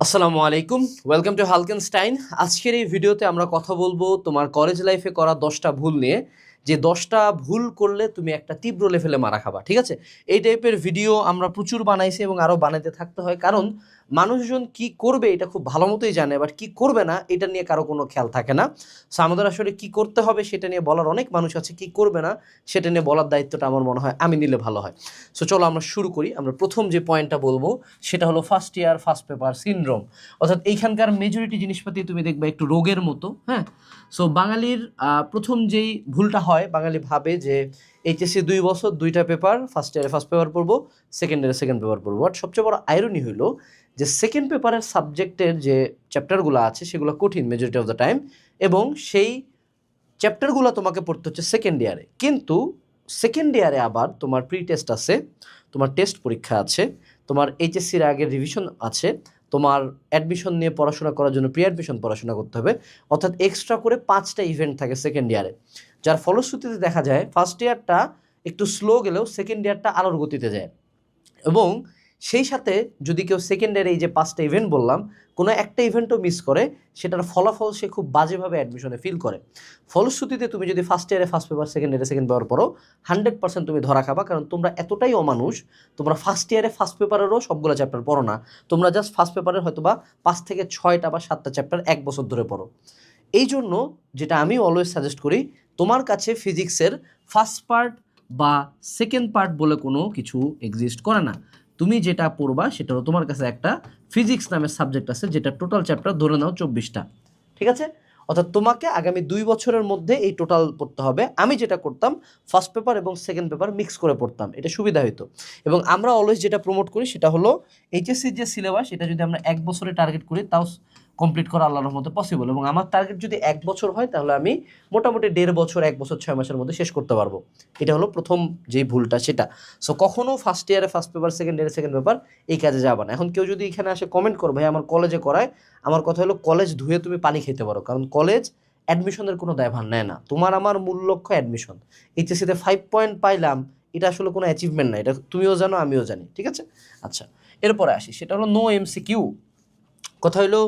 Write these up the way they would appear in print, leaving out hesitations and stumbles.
আসসালামু আলাইকুম, welcome to হালকেনস্টাইন। আজকের এই ভিডিওতে আমরা কথা বলবো তোমার কলেজ লাইফে করা 10টা ভুল নিয়ে, যে 10টা ভুল করলে তুমি একটা তীব্র লেভেলে মারা খাবা। ঠিক আছে, এই টাইপের ভিডিও আমরা প্রচুর বানাইছি এবং আরও বানাতে থাকতে হয়, কারণ মানুষজন কি করবে এটা খুব ভালো মতোই জানে, বাট কি করবে না এটা নিয়ে কারো কোনো খেয়াল থাকে না। সো আমাদের আসলে কি করতে হবে সেটা নিয়ে বলার অনেক মানুষ আছে, কি করবে না সেটা নিয়ে বলার দায়িত্বটা আমার মনে হয় আমি নিলে ভালো হয়। সো চলো আমরা শুরু করি। আমরা প্রথম যে পয়েন্টটা বলবো সেটা হলো first year first paper syndrome. অর্থাৎ এইখানকার মেজরিটি জিনিসপাতি তুমি দেখবে একটু রোগের মতো। হ্যাঁ, সো বাঙালির প্রথম যেই ভুলটা হয়, বাঙালি ভাবে যে এইচএসসি 2 বছর 2টা পেপার, ফার্স্ট ইয়ারে ফার্স্ট পেপার পড়বো, সেকেন্ড ইয়ারে সেকেন্ড পেপার পড়বো। বাট সবচেয়ে বড় আইরনি হইলো যে সেকেন্ড পেপারের সাবজেক্টের যে চ্যাপ্টারগুলো আছে সেগুলো কঠিন মেজরিটি অফ দ্য টাইম, এবং সেই চ্যাপ্টারগুলো তোমাকে পড়তে হচ্ছে সেকেন্ড ইয়ারে। কিন্তু সেকেন্ড ইয়ারে আবার তোমার প্রি টেস্ট আছে, তোমার টেস্ট পরীক্ষা আছে, তোমার এইচএসসির আগে রিভিশন আছে, তোমার অ্যাডমিশন নিয়ে পড়াশোনা করার জন্য প্রি অ্যাডমিশন পড়াশোনা করতে হবে। অর্থাৎ এক্সট্রা করে 5টা ইভেন্ট থাকে সেকেন্ড ইয়ারে, যার ফলশ্রুতিতে দেখা যায় ফার্স্ট ইয়ারটা একটু স্লো গেলেও সেকেন্ড ইয়ারটা আলোর গতিতে যায়। এবং সেই সাথে যদি কেউ সেকেন্ড ইয়ারে এই যে 5টা ইভেন্ট বললাম, কোনো একটা ইভেন্টও মিস করে, সেটার ফলাফল সে খুব বাজেভাবে অ্যাডমিশনে ফিল করে। ফলশ্রুতিতে তুমি যদি ফার্স্ট ইয়ারে ফার্স্ট পেপার, সেকেন্ড ইয়ারে সেকেন্ড পেপার পড়ো, 100% তুমি ধরা খাবা। কারণ তোমরা এতটাই অমানুষ, তোমরা ফার্স্ট ইয়ারে ফার্স্ট পেপারেরও সবগুলো চ্যাপ্টার পড়ো না, তোমরা জাস্ট ফার্স্ট পেপারের হয়তো বা 5 থেকে 6টা বা 7টা চ্যাপ্টার 1 বছর ধরে পড়ো। এই জন্য যেটা আমি অলওয়েজ সাজেস্ট করি, তোমার কাছে ফিজিক্সের ফার্স্ট পার্ট বা সেকেন্ড পার্ট বলে কোনো কিছু এক্সিস্ট করে না। তুমি যেটা পড়বা সেটারও তোমার কাছে একটা ফিজিক্স নামের সাবজেক্ট আছে, যেটা টোটাল চ্যাপ্টার ধরে নাও 24টা। ঠিক আছে, অর্থাৎ তোমাকে আগামী 2 বছরের মধ্যে এই টোটাল পড়তে হবে। আমি যেটা করতাম, ফার্স্ট পেপার এবং সেকেন্ড পেপার মিক্স করে পড়তাম, এটা সুবিধা হতো। এবং আমরা অলওয়েজ যেটা প্রমোট করি সেটা হলো এইচএসসির যে সিলেবাস, এটা যদি আমরা 1 বছরে টার্গেট করি তাও কমপ্লিট করা আল্লাহর রহমতে পসিবল। এবং আমার টার্গেট যদি 1 বছর হয় তাহলে আমি মোটামুটি 1.5 বছর, 1 বছর 6 মাসের মধ্যে শেষ করতে পারবো। এটা হলো প্রথম যেই ভুলটা সেটা। সো কখনো ফার্স্ট ইয়ারে ফার্স্ট পেপার, সেকেন্ড ইয়ারে সেকেন্ড পেপার এই কাজে যাবে না। এখন কেউ যদি এখানে আসে কমেন্ট করো, ভাই আমার কলেজে করায়, আমার কথা হলো কলেজ ধুয়ে তুমি পানি খেতে পারো, কারণ কলেজ অ্যাডমিশনের কোনো দায়ভার নেয় না। তোমার আমার মূল লক্ষ্য অ্যাডমিশন। এইচএসসিতে 5 পয়েন্ট পাইলাম, এটা আসলে কোনো অ্যাচিভমেন্ট না, এটা তুমিও জানো আমিও জানি। ঠিক আছে, আচ্ছা এরপরে আসি, সেটা হলো নো এমসিকিউ। কথা হলো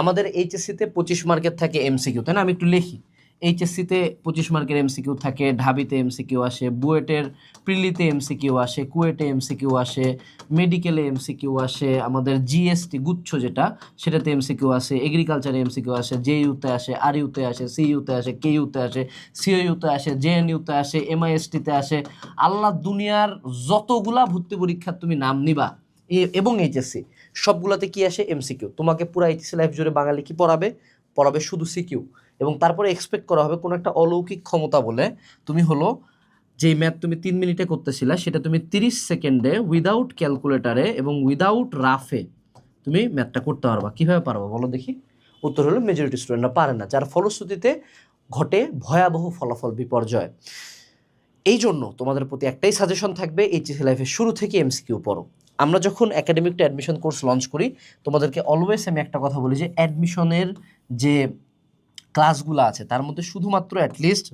আমাদের এইচএসসিতে 25 মার্কের থাকে এমসিকিউ, তাই না? আমি একটু লিখি, এইচএসসিতে 25 মার্কের এমসিকিউ থাকে, ঢাবিতে এমসিকিউ আসে, বুয়েটের প্রিলিতে এমসিকিউ আসে, কুয়েটে এমসিকিউ আসে, মেডিকেলে এমসিকিউ আসে, আমাদের জিএসটি গুচ্ছ যেটা সেটাতে এমসিকিউ আসে, এগ্রিকালচারে এমসিকিউ আসে, জেইউতে আসে, আরইউতে আসে, সিইউতে আসে, কেইউতে আসে, সিওইউতে আসে, জেএনইউতে আসে, এমআইএসটিতে আসে। আল্লাহ দুনিয়ার যতগুলা ভর্তি পরীক্ষার তুমি নাম নিবা এবং এইচএসসি সবগুলোতে কি আসে? এমসিকিউ। তোমাকে পুরো এইচএসসি লাইফ জুড়ে বাঙালি কি পড়াবে? পড়াবে শুধু সিকিউ। এবং তারপরে এক্সপেক্ট করা হবে কোনো একটা অলৌকিক ক্ষমতা বলে তুমি হলো যেই ম্যাথ তুমি 3 মিনিটে করতেছিলা সেটা তুমি 30 সেকেন্ডে উইদাউট ক্যালকুলেটারে এবং উইদাউট রাফে তুমি ম্যাথটা করতে পারবা। কীভাবে পারবা বলো দেখি? উত্তর হলো মেজরিটি স্টুডেন্টরা পারে না, যার ফলশ্রুতিতে ঘটে ভয়াবহ ফলাফল বিপর্যয়। এই জন্য তোমাদের প্রতি একটাই সাজেশন থাকবে, এইচএসসি লাইফের শুরু থেকে এমসিকিউ পড়ো। আমরা যখন academic two admission course launch করি, তোমাদেরকে অলওয়েজ আমি একটা কথা বলি যে অ্যাডমিশনের যে ক্লাসগুলো আছে তার মধ্যে শুধুমাত্র অ্যাটলিস্ট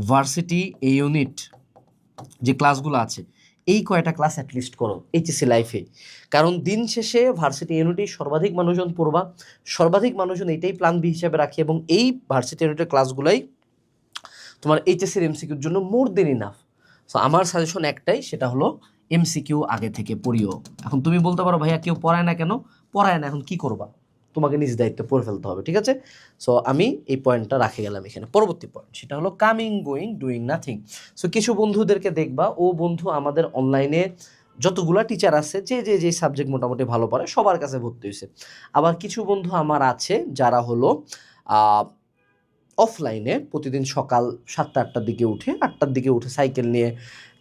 ভার্সিটি এ ইউনিট যে ক্লাসগুলো আছে এই কয়টা ক্লাস অ্যাটলিস্ট করো এইচএসসি লাইফে। কারণ দিন শেষে ভার্সিটি ইউনিটেই সর্বাধিক মানুষজন পড়বা, সর্বাধিক মানুষজন এইটাই প্ল্যান বি হিসাবে রাখে, এবং এই ভার্সিটি ইউনিটের ক্লাসগুলাই তোমার এইচএসসির এমসিকিউর জন্য মোর দেন ইনাফ। সো আমার সাজেশন একটাই, সেটা হলো এমসিকিউ আগে থেকে পড়িও। এখন তুমি বলতে পারো ভাইয়া কেউ পড়ায় না কেন? পড়ায় না, এখন কি করবা? তোমাকে নিজ দায়িত্বে পড়ে ফেলতে হবে। ঠিক আছে, সো আমি এই পয়েন্টটা রাখে গেলাম এখানে। পরবর্তী পয়েন্ট সেটা হলো coming going doing nothing. So কিছু বন্ধুদেরকে দেখবা, ও বন্ধু আমাদের অনলাইনে যতগুলা টিচার আছে যে যে যে সাবজেক্ট মোটামুটি ভালো পারে সবার কাছে ভর্তি হয়েছে। আবার কিছু বন্ধু আমার আছে যারা হলো অফলাইনে প্রতিদিন সকাল 7টা-8টার দিকে উঠে, 8টার দিকে উঠে সাইকেল নিয়ে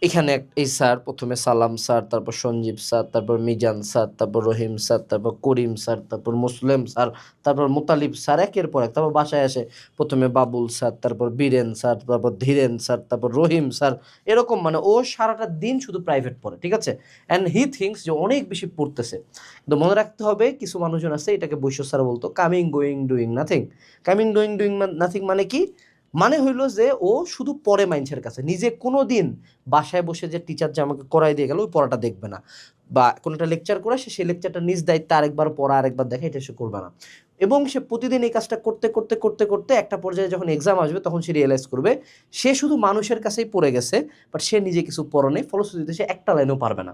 এখানে এই স্যার, প্রথমে সালাম স্যার, তারপর সঞ্জীব স্যার, তারপর মিজান স্যার, তারপর রহিম স্যার, তারপর করিম স্যার, তারপর মুসলিম স্যার, তারপর মোতালিব স্যার, একের পর এক। তারপর বাসায় আসে প্রথমে বাবুল স্যার, তারপর বীরেন স্যার, তারপর ধীরেন স্যার, তারপর রহিম স্যার, এরকম। মানে ও সারাটা দিন শুধু প্রাইভেট পড়ে। ঠিক আছে, অ্যান্ড হি থিঙ্কস যে অনেক বেশি পড়তেছে। কিন্তু মনে রাখতে হবে, কিছু মানুষজন আছে এটাকে বৈশ্য স্যার বলতো coming going doing nothing. Coming going doing nothing মানে কি? মানে হইলো যে ও শুধু পড়ে মাইন্ডসের কাছে, নিজে কোনো দিন বাসায় বসে যে টিচার যে আমাকে করাই দিয়ে গেল ওই পড়াটা দেখবে না, বা কোনো একটা লেকচার করে সে সেই লেকচারটা নিজ দায়িত্বে আরেকবার পড়া আরেকবার দেখা এটা সে করবে না। এবং সে প্রতিদিন এই কাজটা করতে করতে করতে করতে একটা পর্যায়ে যখন এক্সাম আসবে তখন সে রিয়েলাইজ করবে সে শুধু মানুষের কাছেই পড়ে গেছে, বাট সে নিজে কিছু পড়ে নেই, ফলশ্রুতিতে সে একটা লাইনও পারবে না।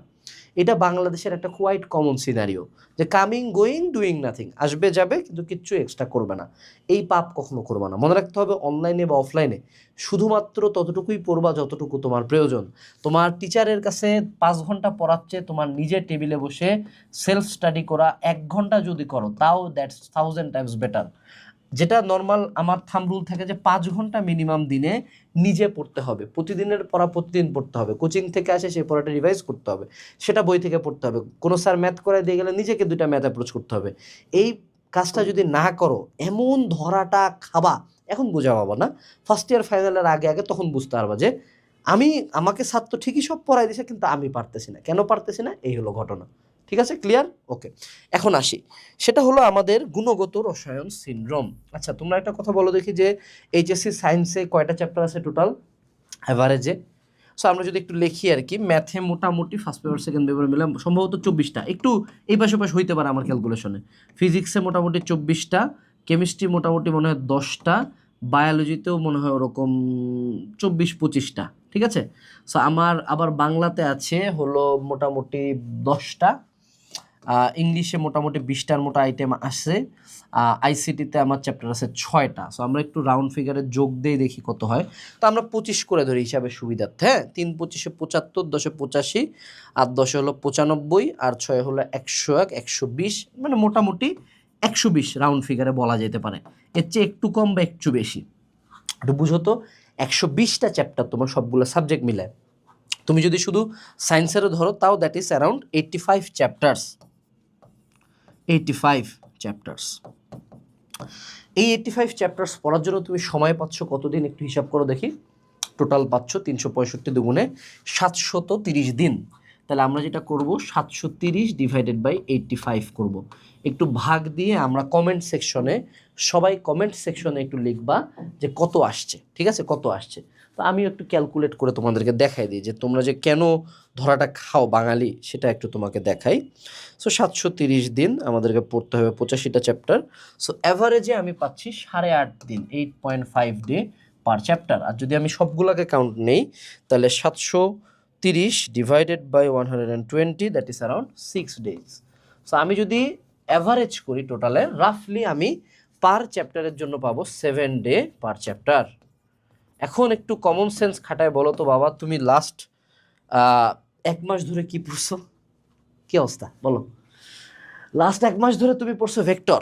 এটা বাংলাদেশের একটা কোয়াইট কমন সিনারিও, যে কামিং গোয়িং ডুইং নাথিং, আসবে যাবে কিন্তু কিচ্ছু এক্সট্রা করবে না। এই পাপ কখনো করবে না। মনে রাখতে হবে অনলাইনে বা অফলাইনে শুধুমাত্র ততটুকুই পড়বা যতটুকু তোমার প্রয়োজন। তোমার টিচারের কাছে 5 ঘন্টা পড়াচ্ছে, তোমার নিজের টেবিলে বসে সেলফ স্টাডি করা 1 ঘন্টা যদি করো তাও দ্যাটস 1000 টাইমস বেটার। যেটা নর্মাল আমার থাম্ব রুল থাকে যে 5 ঘন্টা মিনিমাম দিনে নিজে পড়তে হবে, প্রতিদিনের পড়া প্রতিদিন পড়তে হবে, কোচিং থেকে আসে সেই পড়াটা রিভাইজ করতে হবে, সেটা বই থেকে পড়তে হবে, কোনো স্যার ম্যাথ করে দিয়ে গেলে নিজেকে 2টা ম্যাথ অ্যাপ্রোচ করতে হবে। এই কাজটা যদি না করো এমন ধরাটা খাবা, এখন বোঝা পাবো না, ফার্স্ট ইয়ার ফাইনালের আগে আগে তখন বুঝতে পারবা যে আমাকে ছাত্র ঠিকই সব পড়াই দিছে কিন্তু আমি পারতেছি না, কেন পারতেছি না, এই হলো ঘটনা। ঠিক আছে, ক্লিয়ার? ওকে, এখন আসি, সেটা হলো আমাদের গুণগত রসায়ন সিনড্রোম। আচ্ছা তোমরা একটা কথা বলো দেখি যে এইচএসসি সায়েন্সে কয়টা চ্যাপ্টার আছে টোটাল অ্যাভারেজে? সো আমরা যদি একটু লিখি আর কি, ম্যাথে মোটামুটি ফার্স্ট পেপার সেকেন্ড পেপার মিলে সম্ভবত 24টা, একটু এই পাশে পাশে হইতে পারে আমার ক্যালকুলেশনে। ফিজিক্সে মোটামুটি 24টা, কেমিস্ট্রি মোটামুটি মনে হয় 10টা, বায়োলজিতেও মনে হয় ওরকম 24-25টা। ঠিক আছে, সো আমার আবার বাংলাতে আছে হলো মোটামুটি 10টা, ইংলিশে মোটামুটি 20টার মতো আইটেম আছে, আইসিটিতে আমার চ্যাপ্টার আছে 6টা। সো আমরা একটু রাউন্ড ফিগারে যোগ দিয়ে দেখি কত হয়। তো আমরা 25 করে ধরি হিসাবে সুবিধার্থে, হ্যাঁ, 3 25 75, 10 85, আর 10 হলো 95, আর 6 হলো 101, 120, মানে মোটামুটি 120 রাউন্ড ফিগারে বলা যেতে পারে। এর চেয়ে একটু কম বা একটু বেশি, একটু বুঝো তো, 120টা চ্যাপ্টার তোমার সবগুলো সাবজেক্ট মিলে। তুমি যদি শুধু সায়েন্সেরও ধরো তাও that is around 85 chapters. 85 chapters. এই 85 চ্যাপ্টার্স পড়ার জন্য তুমি সময় পাচ্ছ কতদিন একটু হিসাব করো দেখি। টোটাল পাচ্ছ 365 দুগুণে 730 দিন। তাহলে আমরা যেটা করব 730 ডিভাইডেড বাই 85 করব। একটু ভাগ দিয়ে আমরা কমেন্ট সেকশনে, সবাই কমেন্ট সেকশনে একটু লিখবা যে কত আসছে, ঠিক আছে, কত আসছে। তো আমি একটু ক্যালকুলেট করে তোমাদেরকে দেখাই দিই যে তোমরা যে কেন ধরাটা খাও বাঙালি সেটা একটু তোমাকে দেখাই। সো 730 দিন আমাদেরকে পড়তে হবে 85টা চ্যাপ্টার। সো অ্যাভারেজে আমি পাচ্ছি 8.5 দিন, 8.5 ডে পার চ্যাপ্টার। আর যদি আমি সবগুলোকে কাউন্ট নেই তাহলে 730 divided by 120 that is around 6 days. So আমি যদি অ্যাভারেজ করি টোটালে রাফলি আমি পার চ্যাপ্টারের জন্য পাবো 7 ডে পার চ্যাপ্টার। এখন একটু কমন সেন্স খাটায় বলো তো বাবা, তুমি লাস্ট 1 মাস ধরে কি পড়ছো? কি অবস্থা বলো? লাস্ট 1 মাস ধরে তুমি পড়ছো ভেক্টর।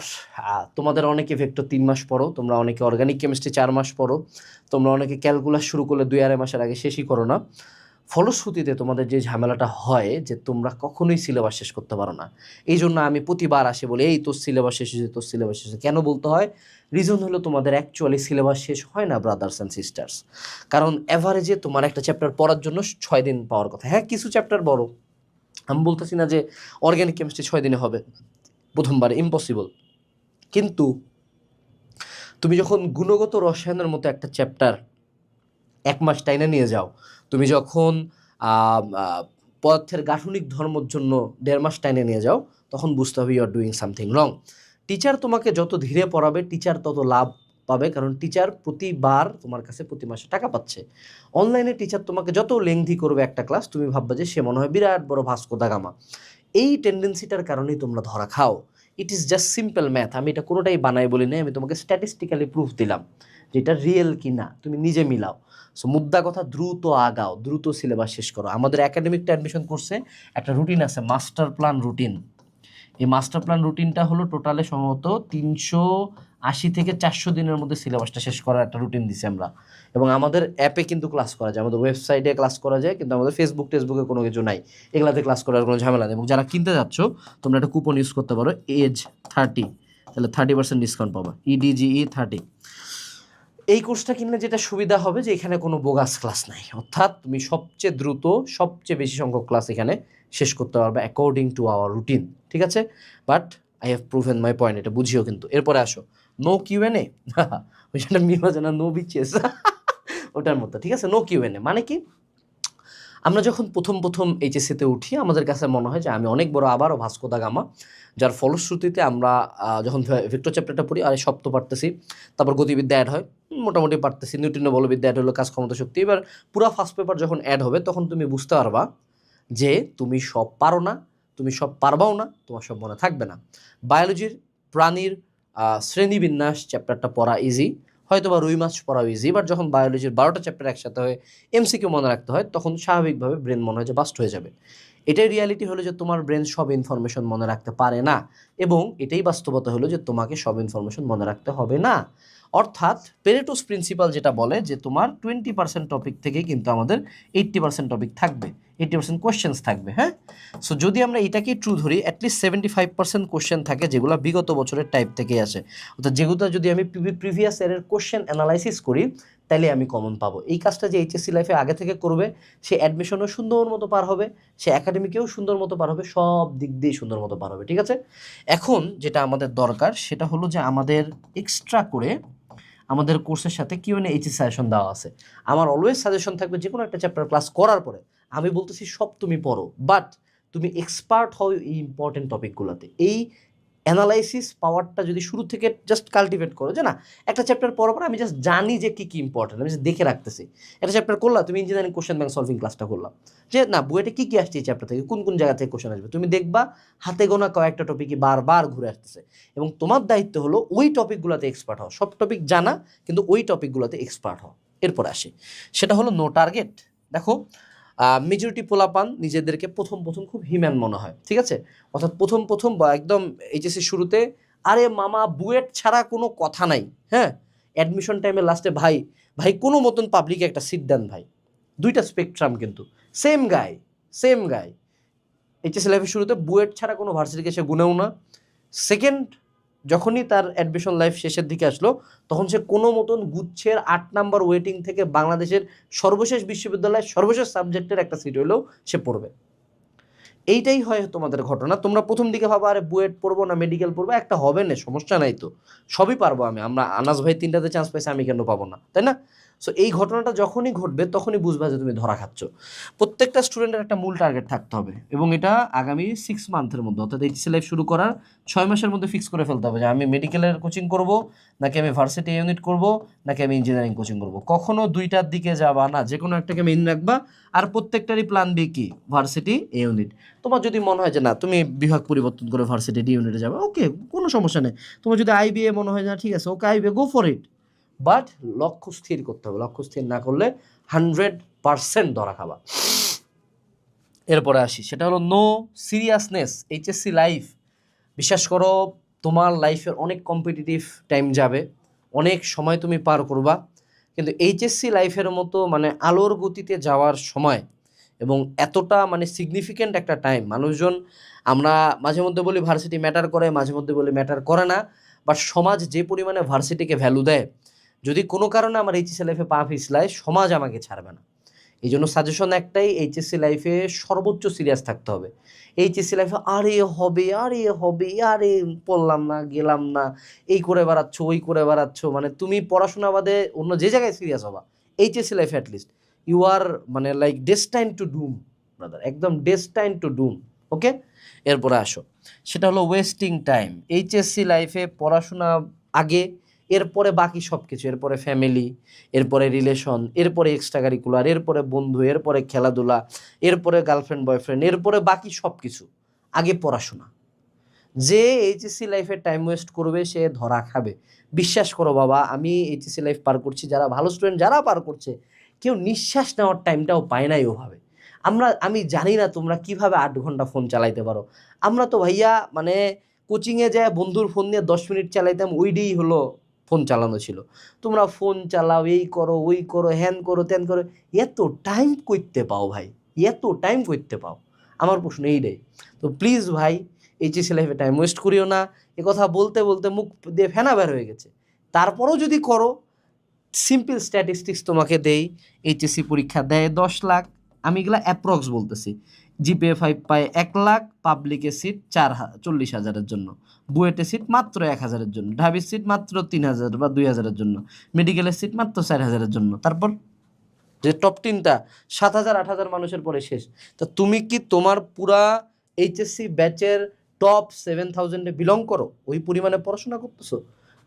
তোমাদের অনেকে ভেক্টর 3 মাস পড়ো, তোমরা অনেকে অর্গানিক কেমিস্ট্রি 4 মাস পড়ো, তোমরা অনেকে ক্যালকুলাস শুরু করলে 2-2.5 মাসের আগে শেষই করো না। ফলশ্রুতিতে তোমাদের যে ঝামেলাটা হয় যে তোমরা কখনোই সিলেবাস শেষ করতে পারো না। এই জন্য আমি প্রতিবার আসে বলি এই তোর সিলেবাস শেষ হয়েছে, তোর সিলেবাস শেষ হয়েছে। কেন বলতে হয়? রিজন হলো তোমাদের অ্যাকচুয়ালি সিলেবাস শেষ হয় না ব্রাদার্স অ্যান্ড সিস্টার্স। কারণ অ্যাভারেজে তোমার একটা চ্যাপ্টার পড়ার জন্য 6 দিন পাওয়ার কথা। হ্যাঁ কিছু চ্যাপ্টার বড়, আমি বলতেছি না যে অর্গানিক কেমিস্ট্রি 6 দিনে হবে প্রথমবার, ইম্পসিবল। কিন্তু তুমি যখন গুণগত রসায়নের মতো একটা চ্যাপ্টার 1 মাস টাইনে নিয়ে যাও, তুমি যখন পদার্থের গাঠনিক ধর্মের জন্য 1.5 মাস টাইনে নিয়ে যাও, তখন বুঝতে হবে you are doing something wrong. Teacher তোমাকে যত ধীরে পড়াবে টিচার তত লাভ পাবে, কারণ টিচার প্রতিবার তোমার কাছে প্রতি মাসে টাকা পাচ্ছে। অনলাইনে টিচার তোমাকে যত লেংথি করবে একটা ক্লাস, তুমি ভাববে যে সে মনে হয় বিরাট বড় ভাস্কো দা গামা। এই টেন্ডেন্সিটার কারণেই তোমরা ধরা খাও। It is just simple math. আমি এটা কোনোটাই বানাই বলি না, আমি তোমাকে স্ট্যাটিস্টিক্যালি প্রুফ দিলাম যে এটা রিয়েল কি না, তুমি নিজে মিলাও। সো মুদ্রা কথা, দ্রুত আগাও, দ্রুত সিলেবাস শেষ করো। আমাদের একাডেমিকটা অ্যাডমিশন কোর্সে একটা রুটিন আছে, মাস্টার প্ল্যান রুটিন। এই মাস্টার প্ল্যান রুটিনটা হলো টোটালে সম্ভবত 380 থেকে 400 দিনের মধ্যে সিলেবাসটা শেষ করার একটা রুটিন দিছি আমরা। এবং আমাদের অ্যাপে কিন্তু ক্লাস করা যায়, আমাদের ওয়েবসাইটে ক্লাস করা যায়, কিন্তু আমাদের টেসবুকে কোনো কিছু নাই, এগুলাতে ক্লাস করার কোনো ঝামেলা নেই। এবং যারা কিনতে যাচ্ছ তোমরা একটা কুপন ইউজ করতে পারো এজ 30, তাহলে 30% ডিসকাউন্ট পাবা, EDGE 30। এই কোর্সটা কিনলে যেটা সুবিধা হবে যে এখানে কোনো বোগাস ক্লাস নাই, অর্থাৎ তুমি সবচেয়ে দ্রুত সবচেয়ে বেশি সংখ্যক ক্লাস এখানে শেষ করতে পারবে অ্যাকর্ডিং টু আওয়ার রুটিন। ঠিক আছে, but I have proven my point, এটা বুঝিও। কিন্তু এরপরে আসো, নো কিউএনএ, ওইটা মিম আছে না, নো বিচেস, ওটার মতো, ঠিক আছে। নো কিউএনএ মানে কি, আমরা যখন প্রথম এইচএসসিতে উঠি আমাদের কাছে মনে হয় যে আমি অনেক বড় আবারও ভাস্কো দা গামা, যার ফলশ্রুতিতে আমরা যখন ভেক্টর চ্যাপ্টারটা পড়ি আরে সব তো পারতেছি, তারপর গতিবিদ্যা অ্যাড হয়, মোটামুটি পারতেছি, নিউটনের বলবিদ্যা অ্যাড হলো, কাজ ক্ষমতা শক্তি। এবার পুরো ফার্স্ট পেপার যখন অ্যাড হবে তখন তুমি বুঝতে পারবা যে তুমি সব পারো না, তুমি সব পারবাও না, তোমার সব মনে থাকবে না। বায়োলজির প্রাণীর শ্রেণীবিন্যাস চ্যাপ্টারটা পড়া ইজি, হয়তো বা রুই মাছ পড়াও ইজি, বাট যখন বায়োলজির 12টা চ্যাপ্টার একসাথে হয়ে এমসিকিউ মনে রাখতে হয় তখন স্বাভাবিকভাবে ব্রেন মনে হয় যে বাস্ট হয়ে যাবে। এটাই রিয়ালিটি হলো যে তোমার ব্রেন সব ইনফরমেশন মনে রাখতে পারে না, এবং এটাই বাস্তবতা হলো যে তোমাকে সব ইনফরমেশন মনে রাখতে হবে না। অর্থাৎ পেরেটোস প্রিন্সিপাল যেটা বলে যে তোমার 20% টপিক থেকে কিন্তু আমাদের 80% টপিক থাকবে, 80% কোয়েশ্চেন্স থাকবে। হ্যাঁ, সো যদি আমরা এটাকেই ট্রু ধরি, অ্যাটলিস্ট 75% কোয়েশ্চেন থাকে যেগুলো বিগত বছরের টাইপ থেকে আসে, অর্থাৎ যেগুলো যদি আমি প্রিভিয়াস ইয়ারের কোয়েশ্চেন অ্যানালাইসিস করি তাহলে আমি কমন পাবো। এই কাজটা যে এইচএসসি লাইফে আগে থেকে করবে সে অ্যাডমিশনও সুন্দর মতো পার হবে, সে একাডেমিকেও সুন্দর মতো পার হবে, সব দিক দিয়ে সুন্দর মতো পার হবে, ঠিক আছে। এখন যেটা আমাদের দরকার সেটা হলো যে আমাদের এক্সট্রা করে আমাদের কোর্সের সাথে কিউএনএ এইচএস সাজেশন দেওয়া আছে। আমার অলওয়েজ সাজেশন থাকবে যে কোনো একটা চ্যাপ্টার ক্লাস করার পরে, আমি বলতেছি সব তুমি পড়ো, বাট তুমি এক্সপার্ট হও এই ইম্পর্টেন্ট টপিকগুলোতে। এই অ্যানালাইসিস পাওয়ারটা যদি শুরু থেকে জাস্ট কাল্টিভেট করো, যে না একটা চ্যাপ্টার পড়ার পর আমি জাস্ট জানি যে কী কী ইম্পর্টেন্ট, আমি জাস্ট দেখে রাখতেছি। একটা চ্যাপ্টার করলাম, তুমি ইঞ্জিনিয়ারিং কোশ্চেন ব্যাংক সলভিং ক্লাসটা করলাম, যে না বুয়েটে কী কী আসছে এই চ্যাপ্টার থেকে, কোন কোন জায়গা থেকে কোশ্চেন আসবে, তুমি দেখবা হাতে গোনা কয়েকটা টপিকই বারবার ঘুরে আসতেছে, এবং তোমার দায়িত্ব হলো ওই টপিকগুলোতে এক্সপার্ট হও। সব টপিক জানা, কিন্তু ওই টপিকগুলোতে এক্সপার্ট হও। এরপর আসি, সেটা হলো নো টার্গেট। দেখো মেজরিটি পোলাপান নিজেদেরকে প্রথম খুব হিম্যান মনে হয়, ঠিক আছে, অর্থাৎ প্রথম বা একদম এইচএসসি শুরুতে আরে মামা বুয়েট ছাড়া কোনো কথা নাই। হ্যাঁ, অ্যাডমিশন টাইমে লাস্টে ভাই ভাই কোনো মতন পাবলিকে একটা সিট দেন ভাই, দুইটা স্পেকট্রাম কিন্তু সেম গাই। এইচএসসি লাইফের শুরুতে বুয়েট ছাড়া কোনো ভার্সিটিকে সে গুনেও না, সেকেন্ড যখনই তার অ্যাডমিশন লাইফ শেষের দিকে আসলো তখন সে কোনো মতন গুচ্ছের 8 নাম্বার ওয়েটিং থেকে বাংলাদেশের সর্বশেষ বিশ্ববিদ্যালয়ের সর্বশেষ সাবজেক্টের একটা সিট হলেও সে পড়বে। এইটাই হয় তোমাদের ঘটনা। তোমরা প্রথম দিকে ভাবো আরে বুয়েট পড়বো না মেডিকেল পড়বো, একটা হবে না, সমস্যা নাই তো, সবই পারবো আমরা আনাস ভাই 3টাতে চান্স পাইছে, আমি কেন পাবো না, তাই না? সো এই ঘটনাটা যখনই ঘটবে তখনই বুঝবা যে তুমি ধরা খাচ্ছ। প্রত্যেকটা স্টুডেন্টের একটা মূল টার্গেট থাকতে হবে, এবং এটা আগামী 6 মান্থের মধ্যে, অর্থাৎ এইচএসসি লাইফ শুরু করার 6 মাসের মধ্যে ফিক্স করে ফেলতে হবে যে আমি মেডিকেলের কোচিং করব, নাকি আমি ভার্সিটি ইউনিট করব, নাকি আমি ইঞ্জিনিয়ারিং কোচিং করব। কখনো দুইটার দিকে যাবা না, যে কোনো একটাকে মেইন রাখবা, আর প্রত্যেকটারই প্ল্যান বি কি, ভার্সিটি ইউনিট। তোমার যদি মনে হয় যে না তুমি বিভাগ পরিবর্তন করে ভার্সিটি ডি ইউনিটে যাবে, ওকে, কোনো সমস্যা নেই। তোমার যদি আইবিএ মনে হয় না, ঠিক আছে, okay IBA, go for it, but লক্ষ্য স্থির করতে হবে। লক্ষ্য স্থির না করলে 100% ধরা খাবা। এরপরে আসি, সেটা হলো নো সিরিয়াসনেস। এইচএসসি লাইফ, বিশ্বাস করো তোমার লাইফের অনেক কম্পিটিটিভ টাইম যাবে, অনেক সময় তুমি পার করবা, কিন্তু এইচএসসি লাইফের মতো মানে আলোর গতিতে যাওয়ার সময় এবং এতটা মানে সিগনিফিক্যান্ট একটা টাইম, মানুষজন আমরা মাঝে মধ্যে বলি ভার্সিটি ম্যাটার করে, মাঝে মধ্যে বলি ম্যাটার করে না, বাট সমাজ যে পরিমাণে ভার্সিটিকে ভ্যালু দেয়, যদি কোনো কারণে আমার এইচএসসি লাইফে পা পিছলায় সমাজ আমাকে ছাড়বে না। এই জন্য সাজেশন একটাই, এইচএসসি লাইফে সর্বোচ্চ সিরিয়াস থাকতে হবে। এইচএসসি লাইফে আরে হবে আরে পড়লাম না, গেলাম না, এই করে বেড়াচ্ছ ওই করে বেড়াচ্ছ, মানে তুমি পড়াশোনা বাদে অন্য যে জায়গায় সিরিয়াস হবা, এইচএসসি লাইফে অ্যাটলিস্ট ইউ আর মানে লাইক ডেস্টাইন টু ডুম ব্রাদার, একদম ডেস্টাইন টু ডুম। ওকে, এরপরে আসো, সেটা হলো ওয়েস্টিং টাইম। এইচএসসি লাইফে পড়াশোনা আগে, এরপরে বাকি সব কিছু, এরপরে ফ্যামিলি, এরপরে রিলেশন, এরপরে এক্সট্রা কারিকুলার, এরপরে বন্ধু, এরপরে খেলাধুলা, এরপরে গার্লফ্রেন্ড বয়ফ্রেন্ড, এরপরে বাকি সব কিছু, আগে পড়াশোনা। যে এইচএসসি লাইফে টাইম ওয়েস্ট করবে সে ধরা খাবে। বিশ্বাস করো বাবা, আমি এইচএসসি লাইফ পার করছি, যারা ভালো স্টুডেন্ট যারা পার করছে, কেউ নিঃশ্বাস নেওয়ার টাইমটাও পায় নাই ওভাবে। আমি জানি না তোমরা কিভাবে 8 ঘন্টা ফোন চালাইতে পারো। আমরা তো ভাইয়া মানে কোচিংয়ে যায় বন্ধুর ফোন নিয়ে 10 মিনিট চালাইতাম, ওইটাই হলো ফোন চালানো ছিল। তোমরা ফোন চালাও, এই করো ওই করো, হ্যান করো ত্যান করো, এত টাইম করতে পাও ভাই, এত টাইম করতে পাও? আমার প্রশ্ন এইটাই। তো প্লিজ ভাই, এইচএসসি লাইফে টাইম ওয়েস্ট করিও না। কথা বলতে বলতে মুখ দিয়ে ফেনা বের হয়ে গেছে, তারপরেও যদি করো, সিম্পল স্ট্যাটিস্টিক্স তোমাকে দেই, এইচএসসি পরীক্ষা দেয় 10 লাখ, আমি এগুলা অ্যাপ্রক্স বলতেছি, জিপিএ 5 পায় 1 লাখ, পাবলিকে সিট 40,000-এর জন্য, বুয়েটের সিট মাত্র 1,000-এর জন্য, ঢাবির সিট মাত্র 3,000 বা 2,000-এর জন্য, মেডিকেলের সিট মাত্র 4,000-এর জন্য। তারপর যে টপ 10টা 7,000 8,000 মানুষের পরে শেষ। তো তুমি কি তোমার পুরা এইচএসসি ব্যাচের টপ 7,000-এ বিলং করো? ওই পরিমাণে পড়াশোনা করতেছো?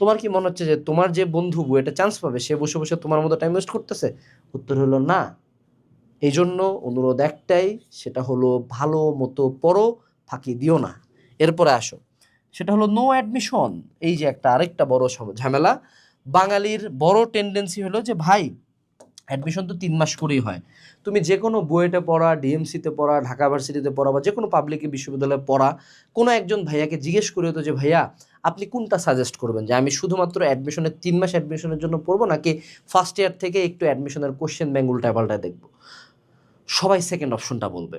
তোমার কি মনে হচ্ছে যে তোমার যে বন্ধু বুয়েটে চান্স পাবে সে বসে বসে তোমার মতো টাইম ওয়েস্ট করতেছে? উত্তর হলো না। এই জন্য অনুরোধ একটাই, সেটা হলো ভালো মতো পড়ো, ফাঁকি দিও না। এরপরে আসো, সেটা হলো নো অ্যাডমিশন। এই যে একটা আরেকটা বড় ঝামেলা, বাঙালির বড় টেন্ডেন্সি হলো যে ভাই অ্যাডমিশন তো 3 মাস করেই হয়। তুমি যে কোনো বুয়েটে পড়া, ডিএমসিতে পড়া, ঢাকা ভার্সিটিতে পড়া বা যে কোনো পাবলিক বিশ্ববিদ্যালয়ে পড়া কোনো একজন ভাইয়াকে জিজ্ঞেস করে হতো যে ভাইয়া আপনি কোনটা সাজেস্ট করবেন, যে আমি শুধুমাত্র অ্যাডমিশনের 3 মাস অ্যাডমিশনের জন্য পড়বো নাকি ফার্স্ট ইয়ার থেকে একটু অ্যাডমিশনের কোশ্চেন ব্যাঙ্ক উল্টায় পাল্টায় দেখবো? সবাই সেকেন্ড অপশনটা বলবে।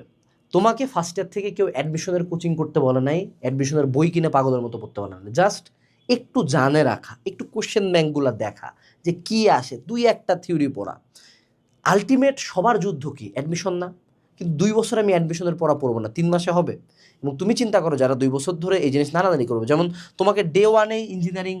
তোমাকে ফার্স্ট ইয়ার থেকে কেউ অ্যাডমিশনের কোচিং করতে বলে নাই, অ্যাডমিশনের বই কিনে পাগলের মতো পড়তে বলে নাই, জাস্ট একটু জানে রাখা, একটু কোশ্চেন ব্যাঙ্কগুলো দেখা যে কি আসে, 2-1টা থিওরি পড়া। আলটিমেট সবার যুদ্ধ কি? অ্যাডমিশন না? কিন্তু 2 বছর আমি অ্যাডমিশনের পড়া পড়বো না, 3 মাসে হবে? এবং তুমি চিন্তা করো যারা 2 বছর ধরে এই জিনিস নাড়ানাড়ি করবে, যেমন তোমাকে ডে 1-এই ইঞ্জিনিয়ারিং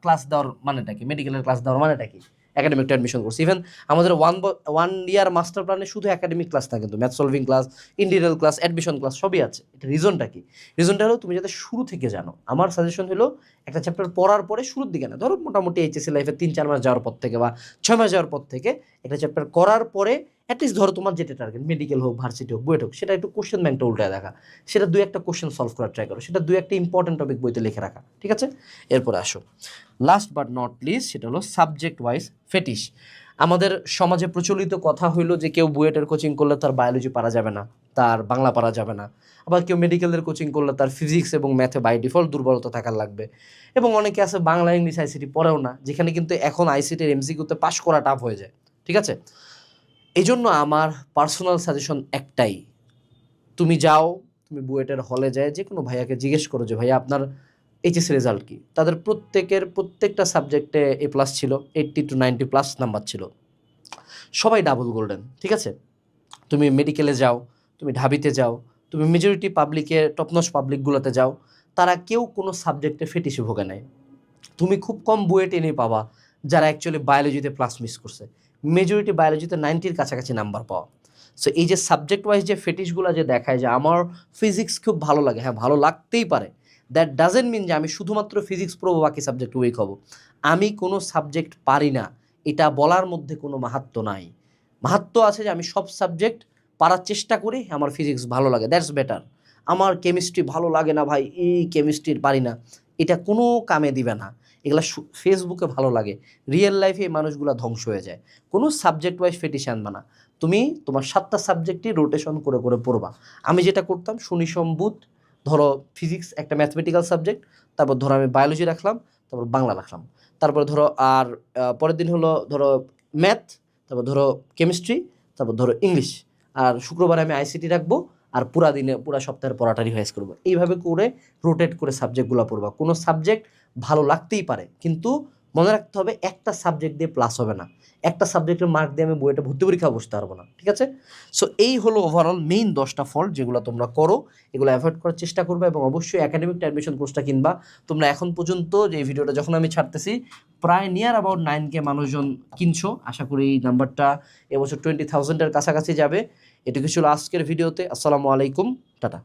ক্লাস দেওয়ার মানেটা কি, মেডিকেলের ক্লাস দেওয়ার মানেটা কি? একাডেমিকটা অ্যাডমিশন করছি। ইভেন আমাদের 1 ইয়ার মাস্টার প্ল্যানে শুধু একাডেমিক ক্লাস থাকে, কিন্তু math solving class, integral class, admission class সবই আছে। এটা রিজনটা কি? রিজনটা হলো তুমি যাতে শুরু থেকে জানো। আমার সাজেশন হলো একটা চ্যাপ্টার পড়ার পরে শুরুর দিকে না, ধরো মোটামুটি এইচএসসি লাইফে 3-4 মাস যাওয়ার পর থেকে বা 6 মাস যাওয়ার পর থেকে একটা চ্যাপ্টার করার পরে অ্যাটলিস্ট ধরো তোমার যেটা টার্গেট, মেডিকেল হোক, ভার্সিটি হোক, বুয়েট হোক, সেটা একটু কোশ্চেন ব্যাংকটা উল্টায় দেখা, সেটা 2-1টা কোশ্চেন সলভ করার ট্রাই করো, সেটা 2-1টা ইম্পর্টেন্ট টপিক বইতে লিখে রাখা, ঠিক আছে? এরপরে আসো লাস্ট বাট নট লিস্ট, সেটা হলো সাবজেক্ট ওয়াইজ ফেটিশ। আমাদের সমাজে প্রচলিত কথা হইলো যে কেউ বুয়েটের কোচিং করলে তার বায়োলজি পারা যাবে না, তার বাংলা পারা যাবে না, আবার কেউ মেডিকেলের কোচিং করলে তার ফিজিক্স এবং ম্যাথে বাই ডিফল্ট দুর্বলতা থাকার লাগবে, এবং অনেকে আছে বাংলা ইংলিশ আইসিটি পড়েও না, যেখানে কিন্তু এখন আইসিটির এমসিকিউতে পাশ করা টাফ হয়ে যায়, ঠিক আছে? এই জন্য আমার পার্সোনাল সাজেশন একটাই, তুমি যাও, তুমি বুয়েটের হলে যায় যে কোনো ভাইয়াকে জিজ্ঞেস করো যে ভাইয়া আপনার এইচএসসি রেজাল্ট কি? তাদের প্রত্যেকটা সাবজেক্টে A+ ছিল, 80 to 90+ নাম্বার ছিল, সবাই ডাবল গোল্ডেন, ঠিক আছে? তুমি মেডিকেলে যাও, তুমি ঢাবিতে যাও, তুমি মেজরিটি পাবলিকে টপনচ পাবলিকগুলোতে যাও, তারা কেউ কোনো সাবজেক্টে ফেটিসে ভোগে নাই। তুমি খুব কম বুয়েট এনে পাবা যারা অ্যাকচুয়ালি বায়োলজিতে প্লাস মিস করছে, মেজরিটি বায়োলজিতে 90-র কাছাকাছি নাম্বার পাওয়া। সো এই যে সাবজেক্ট ওয়াইজ যে ফেটিশগুলো যে দেখায় যে আমার ফিজিক্স খুব ভালো লাগে, হ্যাঁ ভালো লাগতেই পারে, দ্যাট ডাজেন্ট মিন যে আমি শুধুমাত্র ফিজিক্স পড়বো বাকি সাবজেক্ট উইক হব। আমি কোনো সাবজেক্ট পারি না এটা বলার মধ্যে কোনো মাহাত্ম্য নাই। মাহাত্ম্য আছে যে আমি সব সাবজেক্ট পারার চেষ্টা করি, আমার ফিজিক্স ভালো লাগে, দ্যাটস বেটার। আমার কেমিস্ট্রি ভালো লাগে না ভাই, এই কেমিস্ট্রির পারি না, এটা কোনো কামে দিবে না। এগুলা ফেসবুকে ভালো লাগে, রিয়েল লাইফে এই মানুষগুলো ধ্বংস হয়ে যায়। কোনো সাবজেক্ট ওয়াইজ ফেটিশ আনবা না, তুমি তোমার 7টা সাবজেক্টই রোটেশন করে করে পড়বা। আমি যেটা করতাম শনি সোম বুধ, ধরো ফিজিক্স একটা ম্যাথমেটিক্যাল সাবজেক্ট, তারপর ধরো আমি বায়োলজি রাখলাম, তারপর বাংলা রাখলাম, তারপর ধরো আর পরের দিন হলো ধরো ম্যাথ, তারপর ধরো কেমিস্ট্রি, তারপর ধরো ইংলিশ, আর শুক্রবারে আমি আইসিটি রাখবো, আর পুরা সপ্তাহের পড়াটা রিভাইজ করবো। এইভাবে করে রোটেট করে সাবজেক্টগুলো পড়বা। কোনো সাবজেক্ট ভালো লাগতেই পারে, কিন্তু মনে রাখতে হবে একটা সাবজেক্ট দিয়ে প্লাস হবে না, একটা সাবজেক্টের মার্ক দিয়ে আমি বইটা ভর্তি পরীক্ষা বসতে পারবো না, ঠিক আছে? সো এই হলো ওভারঅল মেইন 10টা ফল্ট যেগুলো তোমরা করো, এগুলো অ্যাভয়েড করার চেষ্টা করবে, এবং অবশ্যই একাডেমিক অ্যাডমিশন কোর্সটা কিনবা। তোমরা এখন পর্যন্ত যে এই ভিডিওটা যখন আমি ছাড়তেছি প্রায় নিয়ার অ্যাবাউট 9K মানুষজন কিনছো, আশা করি এই নাম্বারটা এবছর 20,000-এর কাছাকাছি যাবে। এটুকু ছিল আজকের ভিডিওতে। আসসালামু আলাইকুম, টাটা।